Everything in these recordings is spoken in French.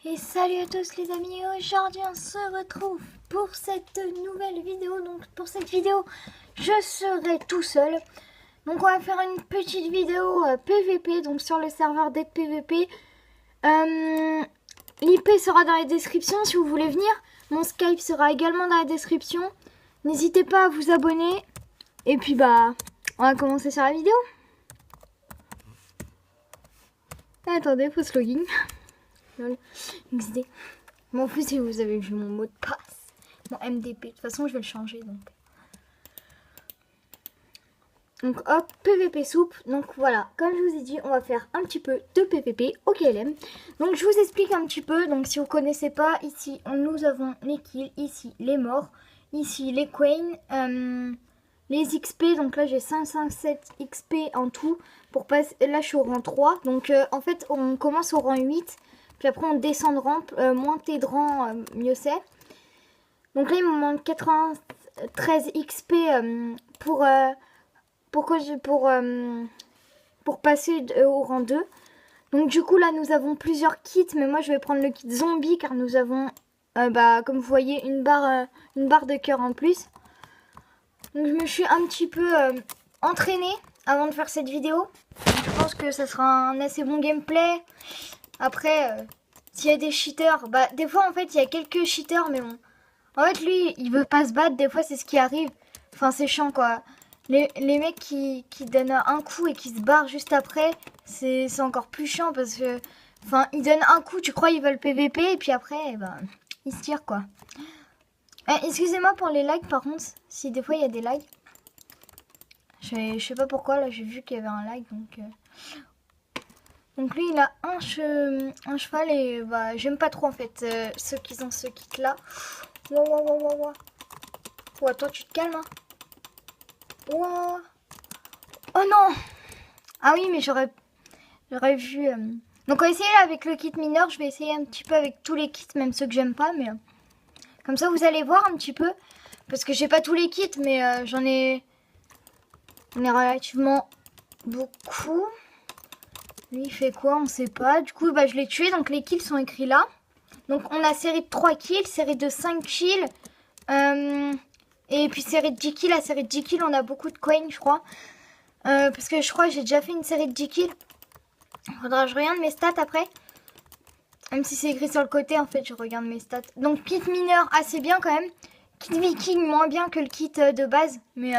Et salut à tous les amis, aujourd'hui on se retrouve pour cette nouvelle vidéo. Donc pour cette vidéo je serai tout seul. Donc on va faire une petite vidéo PVP, donc sur le serveur Dead PVP. L'IP sera dans la description si vous voulez venir. Mon Skype sera également dans la description. N'hésitez pas à vous abonner. Et puis bah on va commencer sur la vidéo. Attendez, faut se login. XD. M'en fous si vous avez vu mon mot de passe. Mon MDP. De toute façon, je vais le changer. Donc hop, PVP soupe. Donc voilà, comme je vous ai dit, on va faire un petit peu de PVP au KLM. Donc je vous explique un petit peu. Donc si vous connaissez pas, ici nous avons les kills, ici les morts, ici les queens, les XP. Donc là j'ai 557 XP en tout. Pour passer, là je suis au rang 3. Donc en fait on commence au rang 8. Puis après on descend de rampe, moins t'es de rang, mieux c'est. Donc là il me manque 93 XP pour passer au rang 2. Donc du coup là nous avons plusieurs kits, mais moi je vais prendre le kit zombie car nous avons comme vous voyez une barre de cœur en plus. Donc je me suis un petit peu entraînée avant de faire cette vidéo. Je pense que ça sera un assez bon gameplay. Après, s'il y a des cheaters, des fois en fait il y a quelques cheaters, mais bon. En fait lui il veut pas se battre, des fois c'est ce qui arrive. Enfin c'est chiant quoi. Les mecs qui donnent un coup et qui se barrent juste après, c'est encore plus chiant parce que. Enfin ils donnent un coup, tu crois ils veulent PVP et puis après ils se tirent quoi. Excusez-moi pour les lags par contre, si des fois il y a des lags. Je sais pas pourquoi, là j'ai vu qu'il y avait un lag donc. Donc lui il a un cheval et j'aime pas trop en fait ceux qui ont ce kit là. Wow. Ouais, toi tu te calmes hein. Wow. Oh non. Ah oui mais j'aurais vu. Donc on va essayer là avec le kit mineur, je vais essayer un petit peu avec tous les kits, même ceux que j'aime pas, mais comme ça vous allez voir un petit peu. Parce que j'ai pas tous les kits mais j'en ai relativement beaucoup. Lui il fait quoi? On sait pas. Du coup je l'ai tué. Donc les kills sont écrits là. Donc on a série de 3 kills, série de 5 kills. Et puis série de 10 kills. La série de 10 kills on a beaucoup de coins je crois. Parce que je crois que j'ai déjà fait une série de 10 kills. Faudra que je regarde mes stats après. Même si c'est écrit sur le côté en fait je regarde mes stats. Donc kit mineur assez bien quand même. Kit viking moins bien que le kit de base. Mais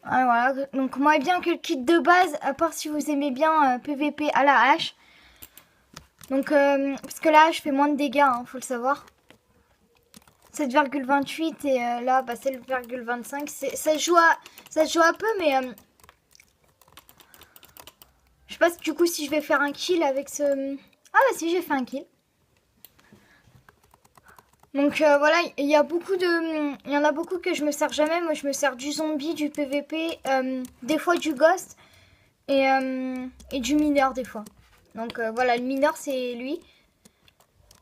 voilà, donc moins bien que le kit de base, à part si vous aimez bien PVP à la hache. Donc, parce que la hache fait moins de dégâts, hein, faut le savoir. 7,28 et là, 7,25. Ça se joue un peu, mais je sais pas du coup si je vais faire un kill avec ce. Ah bah si, j'ai fait un kill. Donc voilà, il y en a beaucoup que je me sers jamais. Moi je me sers du zombie, du PVP, des fois du ghost et du mineur des fois. Donc voilà, le mineur c'est lui.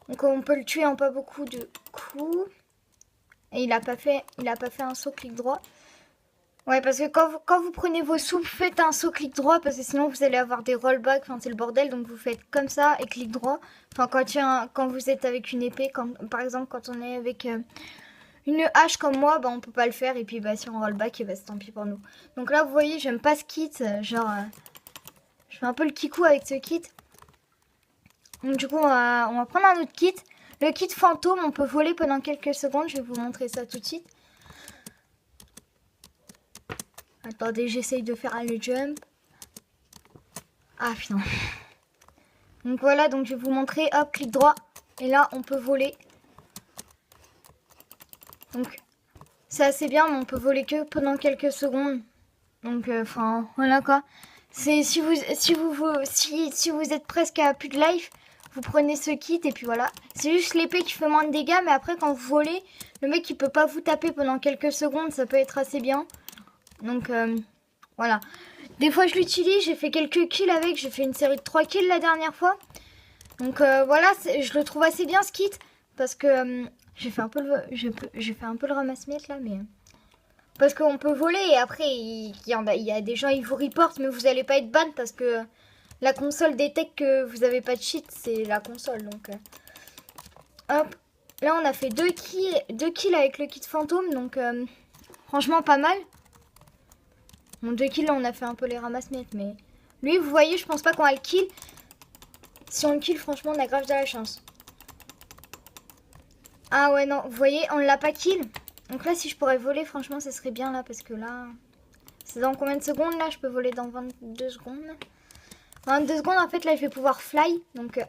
Donc on peut le tuer en pas beaucoup de coups. Et il a pas fait un saut clic droit. Ouais, parce que quand vous prenez vos soupes, faites un saut clic droit parce que sinon vous allez avoir des rollbacks, enfin c'est le bordel. Donc vous faites comme ça et clic droit. Enfin quand vous êtes avec une épée, par exemple quand on est avec une hache comme moi, on peut pas le faire. Et puis si on rollback, c'est tant pis pour nous. Donc là vous voyez, j'aime pas ce kit, genre je fais un peu le kikou avec ce kit. Donc du coup on va prendre un autre kit. Le kit fantôme, on peut voler pendant quelques secondes, je vais vous montrer ça tout de suite. Attendez, j'essaye de faire le jump. Ah putain. Donc voilà, donc je vais vous montrer. Hop, clic droit. Et là, on peut voler. Donc, c'est assez bien, mais on peut voler que pendant quelques secondes. Donc, voilà quoi. C'est si vous êtes presque à plus de life, vous prenez ce kit et puis voilà. C'est juste l'épée qui fait moins de dégâts, mais après quand vous volez, le mec il peut pas vous taper pendant quelques secondes, ça peut être assez bien. Donc voilà. Des fois je l'utilise, j'ai fait quelques kills avec, j'ai fait une série de 3 kills la dernière fois. Donc voilà, je le trouve assez bien ce kit. Parce que j'ai fait un peu le ramasse-miettes là, mais... Parce qu'on peut voler et après il y a des gens ils vous reportent, mais vous allez pas être ban parce que La console détecte que vous avez pas de cheat, c'est la console. Donc, hop. Là, on a fait 2 kills avec le kit fantôme. Donc, franchement, pas mal. Bon, 2 kills, là, on a fait un peu les ramasse-miettes. Mais lui, vous voyez, je pense pas qu'on va le kill. Si on le kill, franchement, on a grave de la chance. Ah ouais, non, vous voyez, on l'a pas kill. Donc là, si je pourrais voler, franchement, ça serait bien là. Parce que là, c'est dans combien de secondes là? Je peux voler dans 22 secondes. 22 secondes, en fait, là, je vais pouvoir fly. Donc,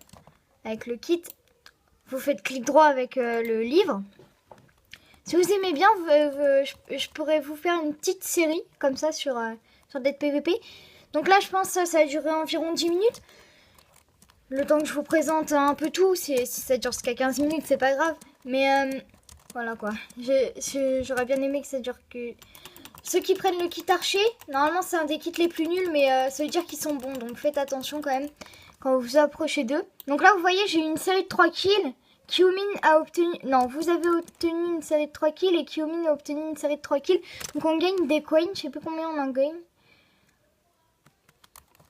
avec le kit, vous faites clic droit avec le livre. Si vous aimez bien, je pourrais vous faire une petite série comme ça sur Dead PVP. Donc là, je pense que ça va durer environ 10 minutes. Le temps que je vous présente un peu tout, si ça dure jusqu'à 15 minutes, c'est pas grave. Mais voilà quoi. J'aurais bien aimé que ça dure que... Ceux qui prennent le kit archer, normalement c'est un des kits les plus nuls, mais ça veut dire qu'ils sont bons. Donc faites attention quand même quand vous vous approchez d'eux. Donc là, vous voyez, j'ai eu une série de 3 kills. Kyomin a obtenu... Non, vous avez obtenu une série de 3 kills et Kyomin a obtenu une série de 3 kills. Donc on gagne des coins, je sais plus combien on en gagne.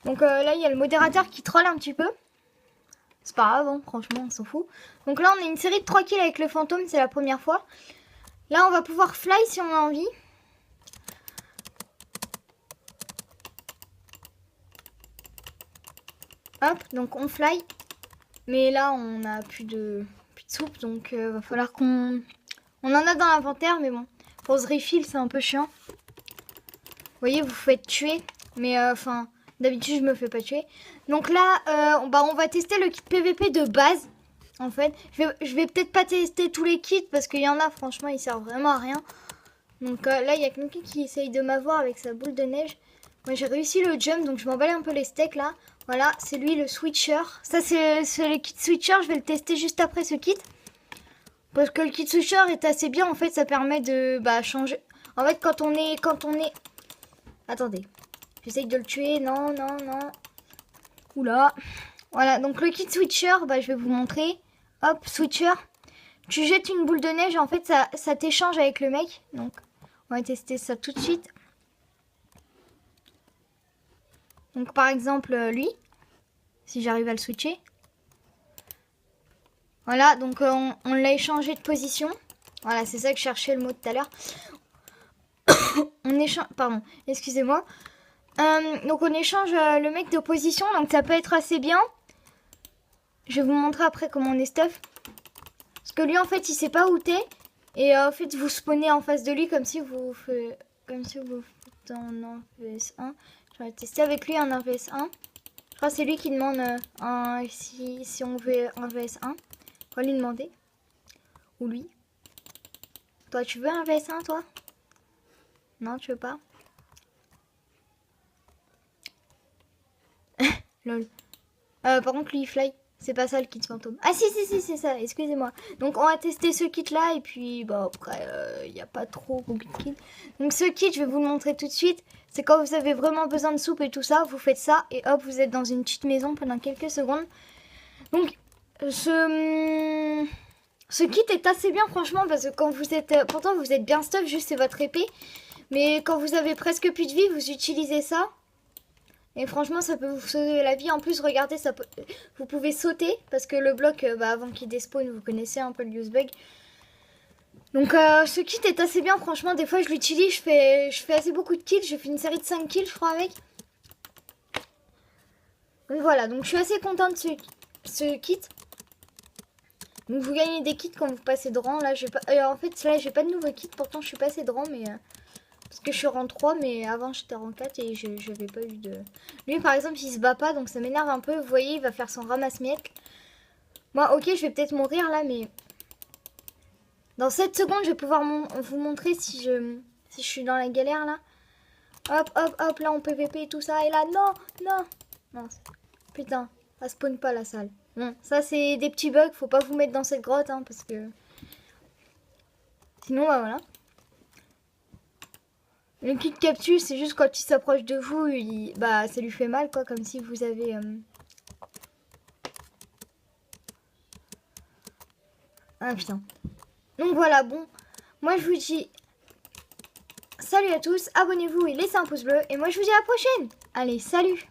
Donc là, il y a le modérateur qui troll un petit peu. C'est pas grave, hein, franchement, on s'en fout. Donc là, on a une série de 3 kills avec le fantôme, c'est la première fois. Là, on va pouvoir fly si on a envie. Hop, donc on fly. Mais là, on a plus de soupe, donc va falloir qu'on... On en a dans l'inventaire, mais bon. Pour se refill, c'est un peu chiant. Vous voyez, vous faites tuer. Mais enfin, d'habitude, je me fais pas tuer. Donc là, on va tester le kit PVP de base. En fait, je vais peut-être pas tester tous les kits parce qu'il y en a, franchement, ils servent vraiment à rien. Donc là, il y a quelqu'un qui essaye de m'avoir avec sa boule de neige. Moi, j'ai réussi le jump, donc je m'emballe un peu les steaks là. Voilà, c'est lui le switcher. Ça, c'est le kit switcher. Je vais le tester juste après ce kit. Parce que le kit switcher est assez bien. En fait, ça permet de changer. En fait, quand on est... Attendez. J'essaye de le tuer. Non, non, non. Oula. Voilà, donc le kit switcher, je vais vous montrer. Hop, switcher. Tu jettes une boule de neige. En fait, ça t'échange avec le mec. Donc, on va tester ça tout de suite. Donc par exemple lui, si j'arrive à le switcher. Voilà, donc on l'a échangé de position. Voilà, c'est ça que je cherchais le mot de tout à l'heure. On échange, pardon, excusez-moi. Donc on échange le mec de position, donc ça peut être assez bien. Je vais vous montrer après comment on est stuff. Parce que lui en fait il sait pas où t'es. Et en fait vous spawnez en face de lui comme si vous faites en vs1. Je vais tester avec lui un vs1. Je crois que c'est lui qui demande si on veut un vs1. On va lui demander. Ou lui. Toi tu veux un vs1 toi? Non tu veux pas? Lol. Par contre lui il fly. C'est pas ça le kit fantôme. Ah si c'est ça, excusez-moi. Donc on va tester ce kit là et puis après il n'y a pas trop beaucoup de kits. Donc ce kit je vais vous le montrer tout de suite. C'est quand vous avez vraiment besoin de soupe et tout ça, vous faites ça et hop vous êtes dans une petite maison pendant quelques secondes. Donc ce kit est assez bien franchement parce que quand vous êtes... pourtant vous êtes bien stuff, juste c'est votre épée. Mais quand vous avez presque plus de vie, vous utilisez ça. Et franchement, ça peut vous sauver la vie. En plus, regardez, vous pouvez sauter. Parce que le bloc, avant qu'il despawn, vous connaissez un peu le use bug. Donc, ce kit est assez bien. Franchement, des fois, je l'utilise. Je fais assez beaucoup de kills. J'ai fait une série de 5 kills, je crois, avec. Donc, voilà. Donc, je suis assez contente de ce kit. Donc, vous gagnez des kits quand vous passez de rang. Là, en fait, là, j'ai pas de nouveau kit. Pourtant, je suis passée de rang, mais... Parce que je suis rang 3, mais avant j'étais rang 4 et je n'avais pas eu de... Lui par exemple il se bat pas donc ça m'énerve un peu. Vous voyez il va faire son ramasse-miettes. Moi ok je vais peut-être mourir là mais... Dans 7 secondes je vais pouvoir vous montrer si je suis dans la galère là. Hop hop hop là en PVP et tout ça. Et là non. Putain ça spawn pas la salle. Bon ça c'est des petits bugs. Faut pas vous mettre dans cette grotte hein, parce que... Sinon voilà. Le kit capsule, c'est juste quand il s'approche de vous, ça lui fait mal, quoi, comme si vous avez... Ah putain. Donc voilà, bon. Moi, je vous dis... Salut à tous, abonnez-vous et laissez un pouce bleu. Et moi, je vous dis à la prochaine. Allez, salut!